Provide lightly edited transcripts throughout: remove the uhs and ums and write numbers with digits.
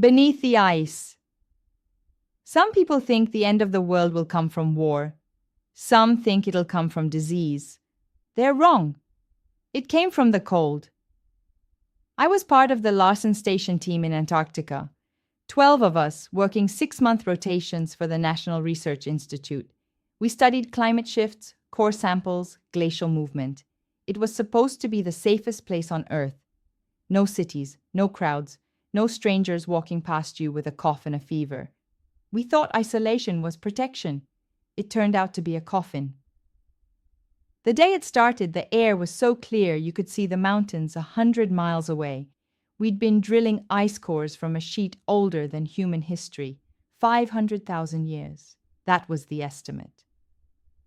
Beneath the ice. Some people think the end of the world will come from war. Some think it'll come from disease. They're wrong. It came from the cold. I was part of the Larsen Station team in Antarctica. 12 of us working 6-month rotations for the National Research Institute. We studied climate shifts, core samples, glacial movement. It was supposed to be the safest place on Earth. No cities, no crowds, no strangers walking past you with a cough and a fever. We thought isolation was protection. It turned out to be a coffin. The day it started, the air was so clear you could see the mountains 100 miles away. We'd been drilling ice cores from a sheet older than human history, 500,000 years. That was the estimate.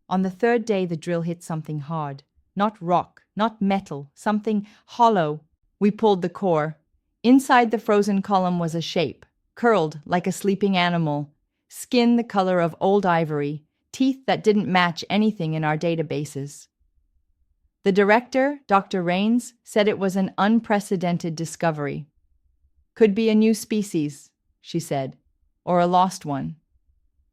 On the third day, the drill hit something hard. Not rock, not metal, something hollow. We pulled the core. Inside the frozen column was a shape, curled like a sleeping animal, skin the color of old ivory, teeth that didn't match anything in our databases. The director, Dr. Rains, said it was an unprecedented discovery. Could be a new species, she said, or a lost one.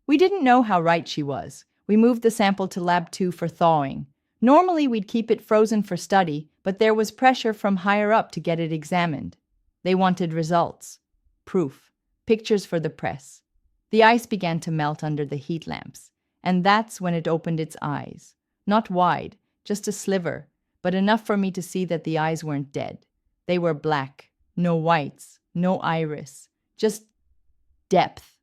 We didn't know how right she was. We moved the sample to Lab 2 for thawing. Normally we'd keep it frozen for study, but there was pressure from higher up to get it examined. They wanted results, proof, pictures for the press. The ice began to melt under the heat lamps, and that's when it opened its eyes. Not wide, just a sliver, but enough for me to see that the eyes weren't dead. They were black, no whites, no iris, just depth.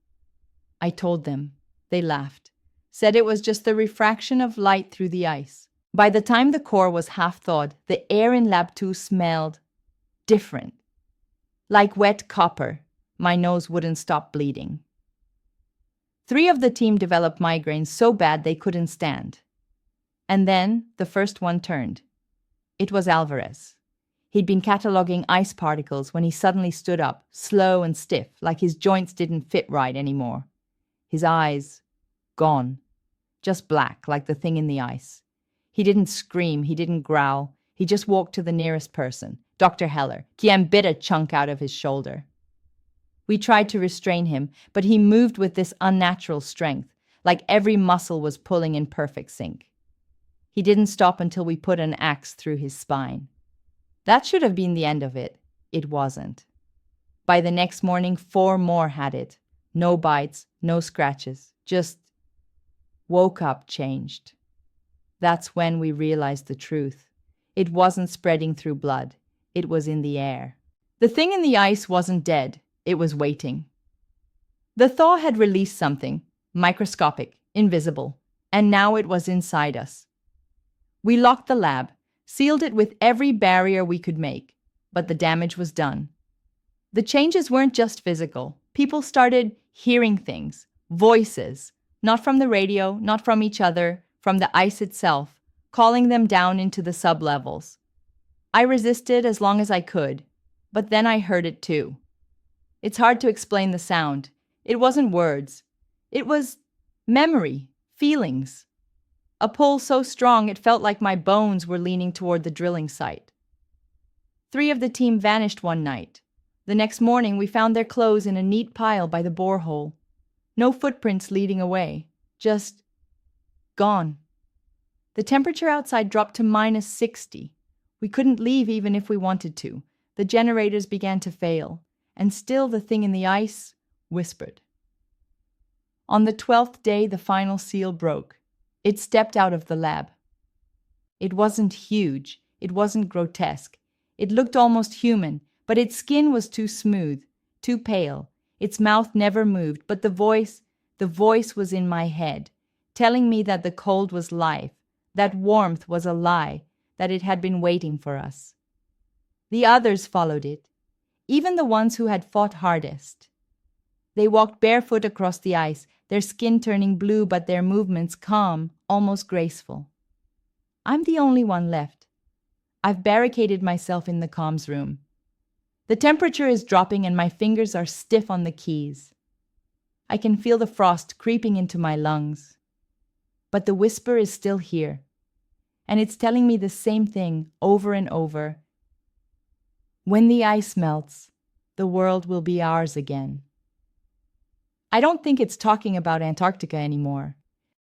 I told them. They laughed, said it was just the refraction of light through the ice. By the time the core was half thawed, the air in Lab 2 smelled different. Like wet copper. My nose wouldn't stop bleeding. 3 of the team developed migraines so bad they couldn't stand. And then the first one turned. It was Alvarez. He'd been cataloging ice particles when he suddenly stood up, slow and stiff, like his joints didn't fit right anymore. His eyes, gone. Just black, like the thing in the ice. He didn't scream, he didn't growl. He just walked to the nearest person, Dr. Heller, and bit a chunk out of his shoulder. We tried to restrain him, but he moved with this unnatural strength, like every muscle was pulling in perfect sync. He didn't stop until we put an axe through his spine. That should have been the end of it. It wasn't. By the next morning, 4 more had it. No bites, no scratches, just woke up, changed. That's when we realized the truth. It wasn't spreading through blood. It was in the air. The thing in the ice wasn't dead. It was waiting. The thaw had released something, microscopic, invisible, and now it was inside us. We locked the lab, sealed it with every barrier we could make, but the damage was done. The changes weren't just physical. People started hearing things, voices, not from the radio, not from each other, from the ice itself, calling them down into the sublevels. I resisted as long as I could, but then I heard it too. It's hard to explain the sound. It wasn't words. It was memory, feelings. A pull so strong it felt like my bones were leaning toward the drilling site. 3 of the team vanished one night. The next morning we found their clothes in a neat pile by the borehole. No footprints leading away, just gone. The temperature outside dropped to -60. We couldn't leave even if we wanted to. The generators began to fail, and still the thing in the ice whispered. On the 12th day, the final seal broke. It stepped out of the lab. It wasn't huge. It wasn't grotesque. It looked almost human, but its skin was too smooth, too pale. Its mouth never moved, but the voice was in my head, telling me that the cold was life, that warmth was a lie, that it had been waiting for us. The others followed it, even the ones who had fought hardest. They walked barefoot across the ice, their skin turning blue but their movements calm, almost graceful. I'm the only one left. I've barricaded myself in the comms room. The temperature is dropping and my fingers are stiff on the keys. I can feel the frost creeping into my lungs. But the whisper is still here, and it's telling me the same thing over and over. When the ice melts, the world will be ours again. I don't think it's talking about Antarctica anymore.